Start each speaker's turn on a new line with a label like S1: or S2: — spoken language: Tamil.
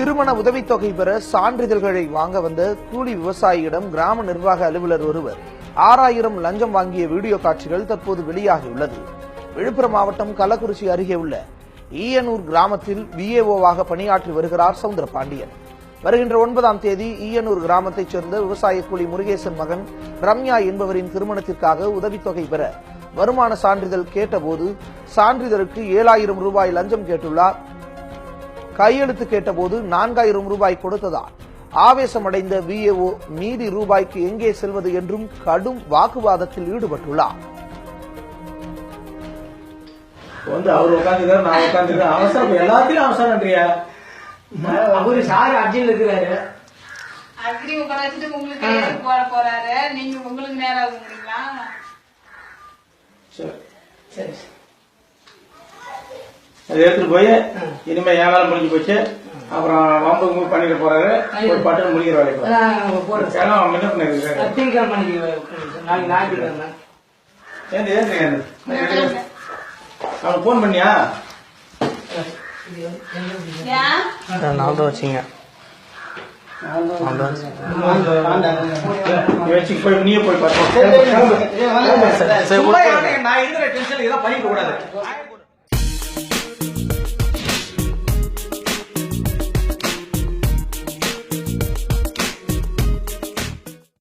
S1: திருமண உதவித்தொகை பெற சான்றிதழ்களை வாங்க வந்த கூலி விவசாயியிடம் கிராம நிர்வாக அலுவலர் ஒருவர் 6000 லஞ்சம் வாங்கிய வீடியோ காட்சிகள் தற்போது வெளியாகியுள்ளது. விழுப்புரம் மாவட்டம் கள்ளக்குறிச்சி அருகே உள்ள ஈயனூர் கிராமத்தில் விஏஓவாக பணியாற்றி வருகிறார் சவுந்தரபாண்டியன். வருகின்ற 9ஆம் தேதி ஈயனூர் கிராமத்தைச் சேர்ந்த விவசாய கூலி முருகேசன் மகன் ரம்யா என்பவரின் திருமணத்திற்காக உதவித்தொகை பெற வருமான சான்றிதழ் கேட்டபோது சான்றிதழுக்கு 7000 ரூபாய் லஞ்சம் கேட்டுள்ளார். கையெழுத்து கேட்டபோது 4000 ரூபாய் கொடுத்ததால் ஆவேசமடைந்த விஏஓ மீதி ரூபாய்க்கு எங்கே செல்வது என்றும் கடும் வாக்குவாதத்தில் ஈடுபட்டுள்ளார்.
S2: அவர் உட்காந்துருக்காரு, நான் உட்காந்துருக்கேன். அவசரம் எல்லாத்தையும் அவசரம்ன்றியா?
S3: அவரு சார் அர்ஜென்ட் இருக்கிறாரு.
S4: அக்ரி உட்கார வச்சுட்டு உங்களுக்கு போட போறாரு. நீங்க உங்களுக்கு நேரம் ஆகுங்களா?
S3: சரி
S2: அதை எடுத்துட்டு போய் இனிமே என் வேலை முடிஞ்சு போச்சு. அப்புறம் வம்பு பண்ணிட்டு போறாரு. ஒரு பட்டு முடிக்கிற வேலைக்கு அவனுக்கு போன் பண்ணியா?
S3: வச்சுங்க
S2: நீயே போய் பார்த்து நான் இருக்கிற டென்ஷன் இதெல்லாம் பண்ணிக்க கூடாது.